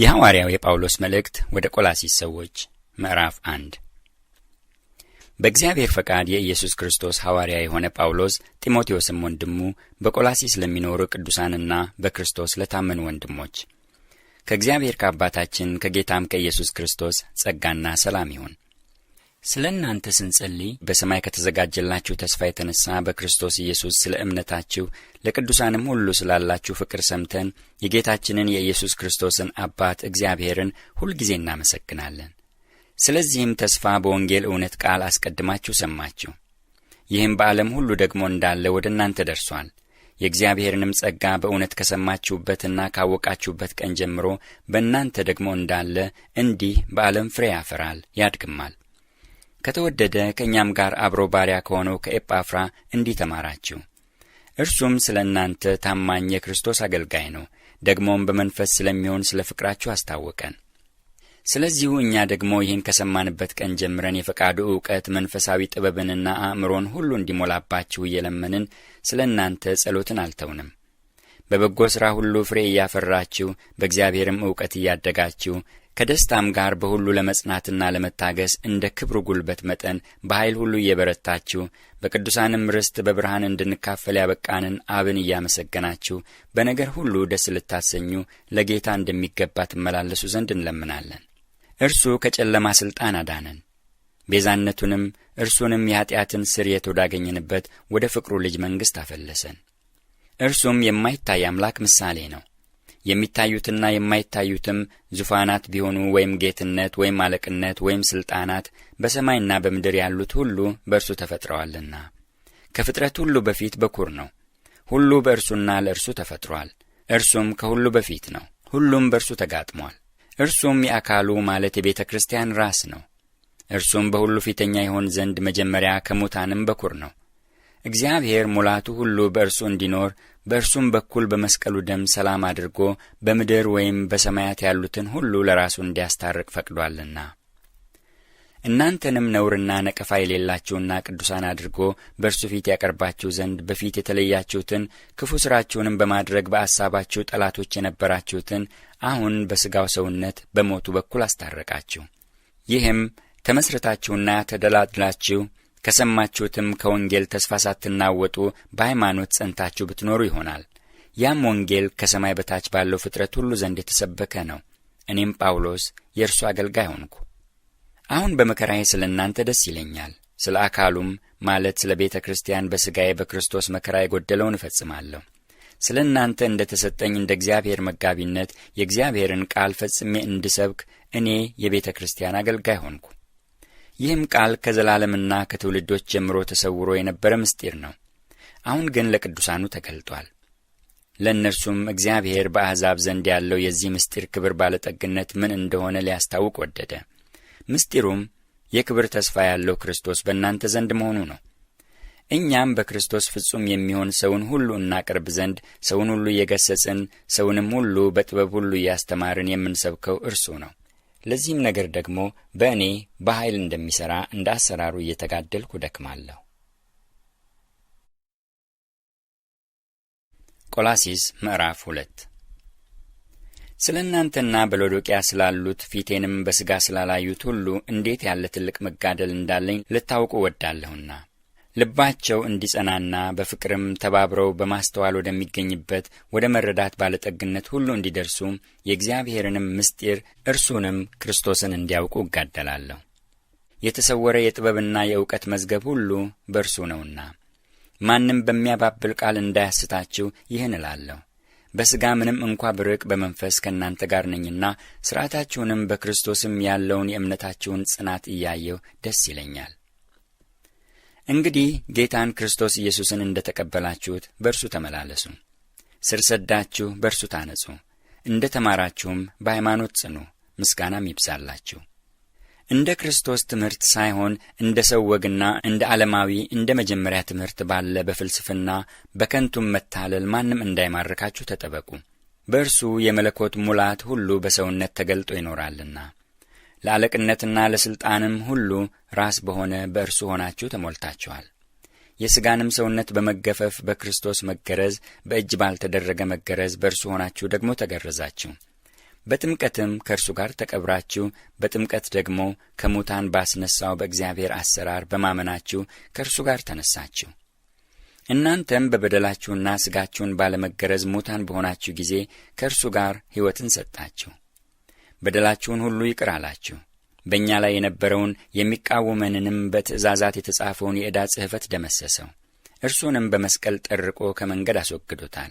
የሐዋርያው የጳውሎስ መልእክት ወደ ቆላስይስ ሰዎች ምዕራፍ 1። በእግዚአብሔር ፈቃድ የኢየሱስ ክርስቶስ ሐዋርያ የሆነ ጳውሎስ ጢሞቴዎስም ወንድሙ በቆላስይስ ለሚኖሩ ቅዱሳንና በክርስቶስ ለታመኑ ወንድሞች ከእግዚአብሔር ከአባታችን ከጌታም ከኢየሱስ ክርስቶስ ጸጋና ሰላም ይሁን። ስለ እናንተ ስንጸልይ በሰማይ ከተዘጋጀላችሁ ተስፋ የተነሳ በክርስቶስ ኢየሱስ ስለ እምነታችሁ ለቅዱሳንም ሁሉ ስላላችሁ ፍቅር ሰምተን የጌታችንን የኢየሱስ ክርስቶስን አባት እግዚአብሔርን ሁልጊዜ እናመሰግናለን። ስለዚህም ተስፋ በወንጌል እውነት ቃል አስቀድማችሁ ሰማችሁ። ይህም በዓለም ሁሉ ደግሞ እንዳለ ወደ እናንተ ደርሷል። የእግዚአብሔርንም ጸጋ በእውነት ከሰማችሁበትና ካወቃችሁበት ቀን ጀምሮ በእናንተ ደግሞ እንዳለ እንዲህ በዓለም ፍሬ ያፈራል ያድግማል። ከተወደደ ከእኛም ጋር አብሮ ባሪያ ከሆነው ከኤጳፍራ እንዲህ ተማራችሁ። እርሱም ስለ እናንተ ታማኝ የክርስቶስ አገልጋይ ነው። ደግሞም በመንፈስ ስለሚሆን ስለ ፍቅራችሁ አስታወቀን። ስለዚሁ እኛ ደግሞ ይህን ከሰማንበት ቀን ጀምረን የፈቃዱ ዕውቀት መንፈሳዊ ጥበብንና አእምሮን ሁሉ እንዲሞላባችሁ እየለመንን ስለ እናንተ ጸሎትን አልተውንም። በበጎ ሥራ ሁሉ ፍሬ እያፈራችሁ በእግዚአብሔርም ዕውቀት እያደጋችሁ ከደስታም ጋር በሁሉ ለመጽናትና ለመታገስ እንደ ክብሩ ጉልበት መጠን በኃይል ሁሉ እየበረታችሁ በቅዱሳንም ርስት በብርሃን እንድንካፈል ያበቃንን አብን እያመሰገናችሁ በነገር ሁሉ ደስ ልታሰኙ ለጌታ እንደሚገባ ትመላለሱ ዘንድ እንለምናለን። እርሱ ከጨለማ ሥልጣን አዳነን፣ ቤዛነቱንም እርሱንም የኀጢአትን ስርየት ወዳገኘንበት ወደ ፍቅሩ ልጅ መንግሥት አፈለሰን። እርሱም የማይታይ አምላክ ምሳሌ ነው። የሚታዩትና የማይታዩትም ዙፋናት ቢሆኑ ወይም ጌትነት ወይም አለቅነት ወይም ሥልጣናት በሰማይና በምድር ያሉት ሁሉ በእርሱ ተፈጥረዋልና። ከፍጥረት ሁሉ በፊት በኩር ነው። ሁሉ በእርሱና ለእርሱ ተፈጥሮአል። እርሱም ከሁሉ በፊት ነው። ሁሉም በእርሱ ተጋጥሟል። እርሱም የአካሉ ማለት የቤተ ክርስቲያን ራስ ነው። እርሱም በሁሉ ፊተኛ ይሆን ዘንድ መጀመሪያ ከሙታንም በኩር ነው። እግዚአብሔር ሙላቱ ሁሉ በእርሱ እንዲኖር በእርሱም በኩል በመስቀሉ ደም ሰላም አድርጎ በምድር ወይም በሰማያት ያሉትን ሁሉ ለራሱ እንዲያስታርቅ ፈቅዶአልና። እናንተንም ነውርና ነቀፋ የሌላችሁና ቅዱሳን አድርጎ በእርሱ ፊት ያቀርባችሁ ዘንድ በፊት የተለያችሁትን ክፉ ሥራችሁንም በማድረግ በአሳባችሁ ጠላቶች የነበራችሁትን አሁን በሥጋው ሰውነት በሞቱ በኩል አስታረቃችሁ። ይህም ተመስርታችሁና ተደላድላችሁ ከሰማችሁትም ከወንጌል ተስፋ ሳትናወጡ በሃይማኖት ጸንታችሁ ብትኖሩ ይሆናል። ያም ወንጌል ከሰማይ በታች ባለው ፍጥረት ሁሉ ዘንድ የተሰበከ ነው። እኔም ጳውሎስ የእርሱ አገልጋይ ሆንኩ። አሁን በመከራዬ ስለ እናንተ ደስ ይለኛል። ስለ አካሉም ማለት ስለ ቤተ ክርስቲያን በሥጋዬ በክርስቶስ መከራ የጐደለውን እፈጽማለሁ። ስለ እናንተ እንደ ተሰጠኝ እንደ እግዚአብሔር መጋቢነት የእግዚአብሔርን ቃል ፈጽሜ እንድሰብክ እኔ የቤተ ክርስቲያን አገልጋይ ሆንኩ። ይህም ቃል ከዘላለምና ከትውልዶች ጀምሮ ተሰውሮ የነበረ ምስጢር ነው። አሁን ግን ለቅዱሳኑ ተገልጧል። ለእነርሱም እግዚአብሔር በአሕዛብ ዘንድ ያለው የዚህ ምስጢር ክብር ባለጠግነት ምን እንደሆነ ሊያስታውቅ ወደደ። ምስጢሩም የክብር ተስፋ ያለው ክርስቶስ በእናንተ ዘንድ መሆኑ ነው። እኛም በክርስቶስ ፍጹም የሚሆን ሰውን ሁሉ እናቀርብ ዘንድ ሰውን ሁሉ እየገሠጽን ሰውንም ሁሉ በጥበብ ሁሉ እያስተማርን የምንሰብከው እርሱ ነው። ለዚህም ነገር ደግሞ በእኔ በኃይል እንደሚሠራ እንደ አሰራሩ እየተጋደልኩ ደክማለሁ። ቆላስይስ ምዕራፍ 2። ስለ እናንተና በሎዶቅያ ስላሉት ፊቴንም በሥጋ ስላላዩት ሁሉ እንዴት ያለ ትልቅ መጋደል እንዳለኝ ልታውቁ ወዳለሁና ልባቸው እንዲጸናና በፍቅርም ተባብረው በማስተዋል ወደሚገኝበት ወደ መረዳት ባለጠግነት ሁሉ እንዲደርሱ የእግዚአብሔርንም ምስጢር እርሱንም ክርስቶስን እንዲያውቁ እጋደላለሁ። የተሰወረ የጥበብና የእውቀት መዝገብ ሁሉ በእርሱ ነውና ማንም በሚያባብል ቃል እንዳያስታችሁ ይህን እላለሁ። በሥጋ ምንም እንኳ ብርቅ በመንፈስ ከእናንተ ጋር ነኝና ሥርዓታችሁንም በክርስቶስም ያለውን የእምነታችሁን ጽናት እያየሁ ደስ ይለኛል። እንግዲህ ጌታን ክርስቶስ ኢየሱስን እንደ ተቀበላችሁት በእርሱ ተመላለሱ። ስር ሰዳችሁ በእርሱ ታነጹ። እንደ ተማራችሁም በሃይማኖት ጽኑ፣ ምስጋናም ይብዛላችሁ። እንደ ክርስቶስ ትምህርት ሳይሆን እንደ ሰው ወግና እንደ ዓለማዊ እንደ መጀመሪያ ትምህርት ባለ በፍልስፍና በከንቱም መታለል ማንም እንዳይማርካችሁ ተጠበቁ። በእርሱ የመለኮት ሙላት ሁሉ በሰውነት ተገልጦ ይኖራልና ለአለቅነትና ለሥልጣንም ሁሉ ራስ በሆነ በእርሱ ሆናችሁ ተሞልታችኋል። የሥጋንም ሰውነት በመገፈፍ በክርስቶስ መገረዝ፣ በእጅ ባልተደረገ መገረዝ በእርሱ ሆናችሁ ደግሞ ተገረዛችሁ። በጥምቀትም ከእርሱ ጋር ተቀብራችሁ በጥምቀት ደግሞ ከሙታን ባስነሣው በእግዚአብሔር አሰራር በማመናችሁ ከእርሱ ጋር ተነሳችሁ። እናንተም በበደላችሁና ሥጋችሁን ባለመገረዝ ሙታን በሆናችሁ ጊዜ ከእርሱ ጋር ሕይወትን ሰጣችሁ። በደላችሁን ሁሉ ይቅር አላችሁ። በእኛ ላይ የነበረውን የሚቃወመንንም በትእዛዛት የተጻፈውን የዕዳ ጽሕፈት ደመሰሰው። እርሱንም በመስቀል ጠርቆ ከመንገድ አስወግዶታል።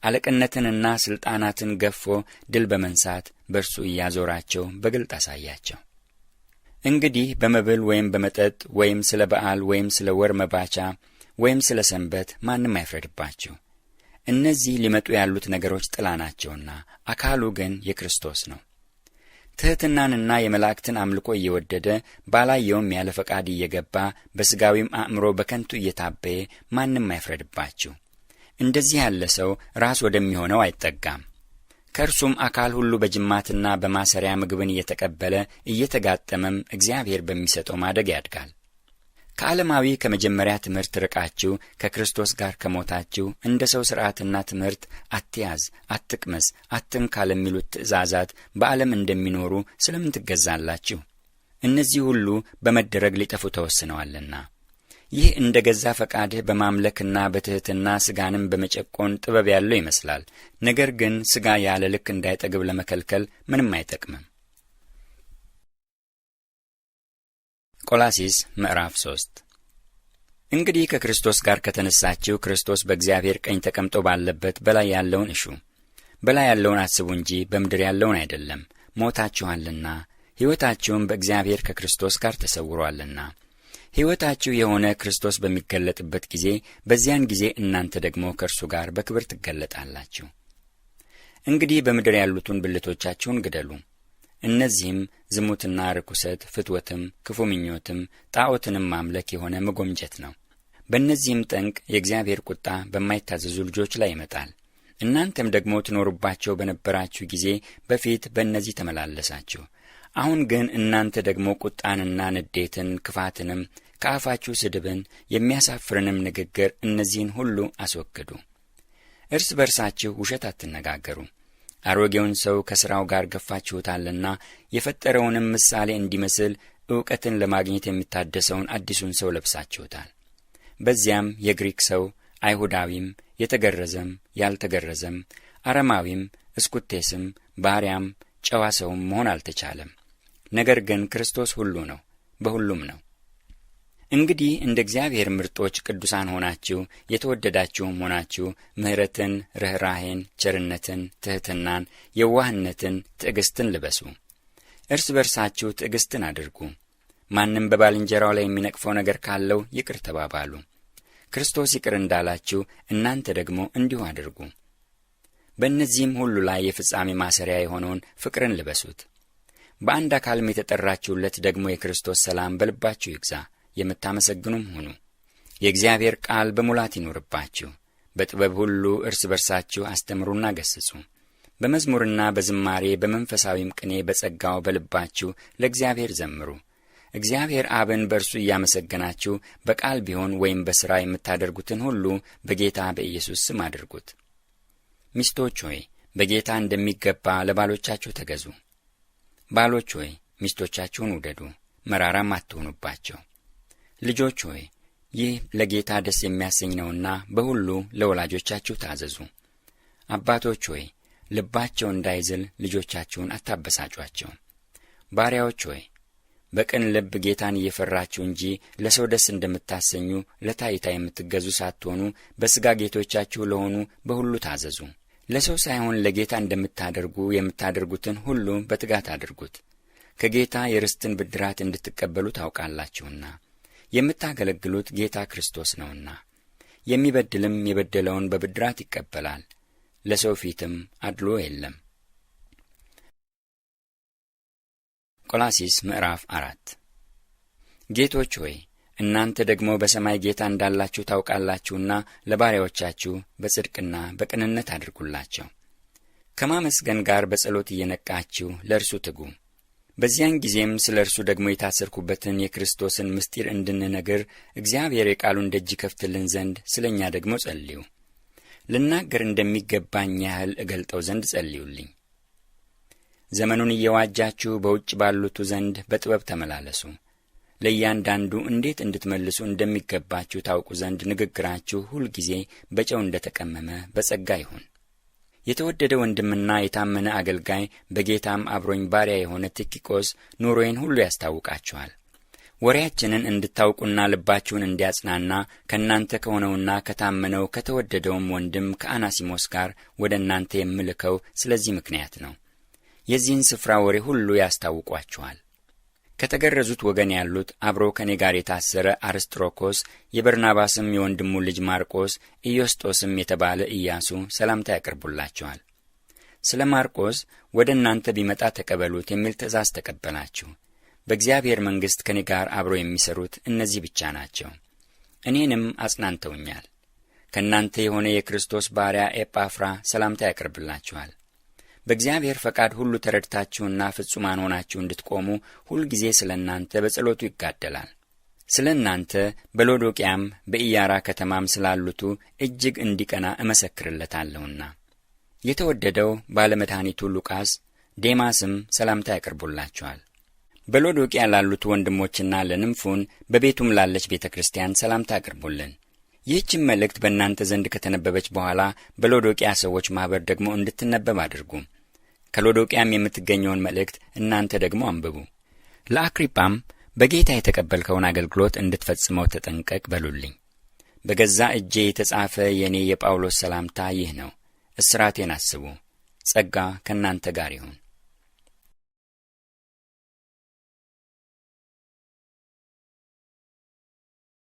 አለቅነትንና ሥልጣናትን ገፎ ድል በመንሳት በእርሱ እያዞራቸው በግልጥ አሳያቸው። እንግዲህ በመብል ወይም በመጠጥ ወይም ስለ በዓል ወይም ስለ ወር መባቻ ወይም ስለ ሰንበት ማንም አይፍረድባችሁ። እነዚህ ሊመጡ ያሉት ነገሮች ጥላ ናቸውና አካሉ ግን የክርስቶስ ነው። ትሕትናንና የመላእክትን አምልኮ እየወደደ ባላየውም ያለ ፈቃድ እየገባ በሥጋዊም አእምሮ በከንቱ እየታበየ ማንም አይፍረድባችሁ። እንደዚህ ያለ ሰው ራስ ወደሚሆነው አይጠጋም። ከእርሱም አካል ሁሉ በጅማትና በማሰሪያ ምግብን እየተቀበለ እየተጋጠመም እግዚአብሔር በሚሰጠው ማደግ ያድጋል። ከዓለማዊ ከመጀመሪያ ትምህርት ርቃችሁ ከክርስቶስ ጋር ከሞታችሁ እንደ ሰው ሥርዓትና ትምህርት አትያዝ፣ አትቅመስ፣ አትንካ ለሚሉት ትእዛዛት በዓለም እንደሚኖሩ ስለምን ትገዛላችሁ? እነዚህ ሁሉ በመደረግ ሊጠፉ ተወስነዋልና። ይህ እንደ ገዛ ፈቃድህ በማምለክና በትሕትና ሥጋንም በመጨቆን ጥበብ ያለው ይመስላል። ነገር ግን ሥጋ ያለ ልክ እንዳይጠግብ ለመከልከል ምንም አይጠቅምም። ቆላስይስ ምዕራፍ 3 እንግዲህ ከክርስቶስ ጋር ከተነሳችሁ ክርስቶስ በእግዚአብሔር ቀኝ ተቀምጦ ባለበት በላይ ያለውን እሹ። በላይ ያለውን አስቡ እንጂ በምድር ያለውን አይደለም። ሞታችኋልና ሕይወታችሁም በእግዚአብሔር ከክርስቶስ ጋር ተሰውሮአልና። ሕይወታችሁ የሆነ ክርስቶስ በሚገለጥበት ጊዜ በዚያን ጊዜ እናንተ ደግሞ ከእርሱ ጋር በክብር ትገለጣላችሁ። እንግዲህ በምድር ያሉትን ብልቶቻችሁን ግደሉ። እነዚህም ዝሙትና ርኩሰት፣ ፍትወትም፣ ክፉ ምኞትም፣ ጣዖትንም ማምለክ የሆነ መጎምጀት ነው። በእነዚህም ጠንቅ የእግዚአብሔር ቁጣ በማይታዘዙ ልጆች ላይ ይመጣል። እናንተም ደግሞ ትኖሩባቸው በነበራችሁ ጊዜ በፊት በእነዚህ ተመላለሳችሁ። አሁን ግን እናንተ ደግሞ ቁጣንና ንዴትን፣ ክፋትንም፣ ከአፋችሁ ስድብን፣ የሚያሳፍርንም ንግግር እነዚህን ሁሉ አስወግዱ። እርስ በርሳችሁ ውሸት አትነጋገሩ። አሮጌውን ሰው ከሥራው ጋር ገፋችሁታልና የፈጠረውንም ምሳሌ እንዲመስል ዕውቀትን ለማግኘት የሚታደሰውን አዲሱን ሰው ለብሳችሁታል። በዚያም የግሪክ ሰው፣ አይሁዳዊም፣ የተገረዘም ያልተገረዘም፣ አረማዊም፣ እስኩቴስም፣ ባሪያም፣ ጨዋ ሰውም መሆን አልተቻለም። ነገር ግን ክርስቶስ ሁሉ ነው፣ በሁሉም ነው። እንግዲህ እንደ እግዚአብሔር ምርጦች ቅዱሳን ሆናችሁ የተወደዳችሁም ሆናችሁ ምሕረትን፣ ርኅራኄን፣ ቸርነትን፣ ትሕትናን፣ የዋህነትን፣ ትዕግስትን ልበሱ። እርስ በርሳችሁ ትዕግስትን አድርጉ። ማንም በባልንጀራው ላይ የሚነቅፈው ነገር ካለው ይቅር ተባባሉ። ክርስቶስ ይቅር እንዳላችሁ እናንተ ደግሞ እንዲሁ አድርጉ። በእነዚህም ሁሉ ላይ የፍጻሜ ማሰሪያ የሆነውን ፍቅርን ልበሱት። በአንድ አካልም የተጠራችሁለት ደግሞ የክርስቶስ ሰላም በልባችሁ ይግዛ። የምታመሰግኑም ሁኑ። የእግዚአብሔር ቃል በሙላት ይኑርባችሁ። በጥበብ ሁሉ እርስ በርሳችሁ አስተምሩና ገስጹ። በመዝሙርና በዝማሬ በመንፈሳዊም ቅኔ በጸጋው በልባችሁ ለእግዚአብሔር ዘምሩ። እግዚአብሔር አብን በእርሱ እያመሰገናችሁ በቃል ቢሆን ወይም በሥራ የምታደርጉትን ሁሉ በጌታ በኢየሱስ ስም አድርጉት። ሚስቶች ሆይ በጌታ እንደሚገባ ለባሎቻችሁ ተገዙ። ባሎች ሆይ ሚስቶቻችሁን ውደዱ፣ መራራም አትሁኑባቸው። ልጆች ሆይ ይህ ለጌታ ደስ የሚያሰኝ ነውና በሁሉ ለወላጆቻችሁ ታዘዙ። አባቶች ሆይ ልባቸው እንዳይዝል ልጆቻችሁን አታበሳጯቸው። ባሪያዎች ሆይ በቅን ልብ ጌታን እየፈራችሁ እንጂ ለሰው ደስ እንደምታሰኙ ለታይታ የምትገዙ ሳትሆኑ በሥጋ ጌቶቻችሁ ለሆኑ በሁሉ ታዘዙ። ለሰው ሳይሆን ለጌታ እንደምታደርጉ የምታደርጉትን ሁሉ በትጋት አድርጉት፣ ከጌታ የርስትን ብድራት እንድትቀበሉ ታውቃላችሁና። የምታገለግሉት ጌታ ክርስቶስ ነውና። የሚበድልም የበደለውን በብድራት ይቀበላል፣ ለሰው ፊትም አድሎ የለም። ቆላስይስ ምዕራፍ 4 ጌቶች ሆይ እናንተ ደግሞ በሰማይ ጌታ እንዳላችሁ ታውቃላችሁና ለባሪያዎቻችሁ በጽድቅና በቅንነት አድርጉላቸው። ከማመስገን ጋር በጸሎት እየነቃችሁ ለእርሱ ትጉ። በዚያን ጊዜም ስለ እርሱ ደግሞ የታሰርኩበትን የክርስቶስን ምስጢር እንድንነግር እግዚአብሔር የቃሉን ደጅ ይከፍትልን ዘንድ ስለ እኛ ደግሞ ጸልዩ። ልናገር እንደሚገባኝ ያህል እገልጠው ዘንድ ጸልዩልኝ። ዘመኑን እየዋጃችሁ በውጭ ባሉቱ ዘንድ በጥበብ ተመላለሱ። ለእያንዳንዱ እንዴት እንድትመልሱ እንደሚገባችሁ ታውቁ ዘንድ ንግግራችሁ ሁልጊዜ በጨው እንደተቀመመ በጸጋ ይሁን። የተወደደ ወንድምና የታመነ አገልጋይ በጌታም አብሮኝ ባሪያ የሆነ ቲኪቆስ ኑሮዬን ሁሉ ያስታውቃችኋል። ወሬያችንን እንድታውቁና ልባችሁን እንዲያጽናና ከእናንተ ከሆነውና ከታመነው ከተወደደውም ወንድም ከአናሲሞስ ጋር ወደ እናንተ የምልከው ስለዚህ ምክንያት ነው። የዚህን ስፍራ ወሬ ሁሉ ያስታውቋችኋል። ከተገረዙት ወገን ያሉት አብሮ ከኔ ጋር የታሰረ አርስጥሮኮስ፣ የበርናባስም የወንድሙ ልጅ ማርቆስ፣ ኢዮስጦስም የተባለ ኢያሱ ሰላምታ ያቀርቡላችኋል። ስለ ማርቆስ ወደ እናንተ ቢመጣ ተቀበሉት የሚል ትእዛዝ ተቀበላችሁ። በእግዚአብሔር መንግሥት ከኔ ጋር አብሮ የሚሰሩት እነዚህ ብቻ ናቸው። እኔንም አጽናንተውኛል። ከእናንተ የሆነ የክርስቶስ ባሪያ ኤጳፍራ ሰላምታ ያቀርብላችኋል። በእግዚአብሔር ፈቃድ ሁሉ ተረድታችሁና ፍጹማን ሆናችሁ እንድትቆሙ ሁልጊዜ ስለ እናንተ በጸሎቱ ይጋደላል። ስለ እናንተ በሎዶቅያም በኢያራ ከተማም ስላሉቱ እጅግ እንዲቀና እመሰክርለታለሁና። የተወደደው ባለመድኃኒቱ ሉቃስ፣ ዴማስም ሰላምታ ያቀርቡላችኋል። በሎዶቅያ ላሉት ወንድሞችና ለንምፉን በቤቱም ላለች ቤተ ክርስቲያን ሰላምታ አቅርቡልን። ይህችም መልእክት በእናንተ ዘንድ ከተነበበች በኋላ በሎዶቅያ ሰዎች ማኅበር ደግሞ እንድትነበብ አድርጉ። ከሎዶቅያም የምትገኘውን መልእክት እናንተ ደግሞ አንብቡ። ለአክሪጳም በጌታ የተቀበልከውን አገልግሎት እንድትፈጽመው ተጠንቀቅ በሉልኝ። በገዛ እጄ የተጻፈ የእኔ የጳውሎስ ሰላምታ ይህ ነው። እስራቴን አስቡ። ጸጋ ከእናንተ ጋር ይሁን።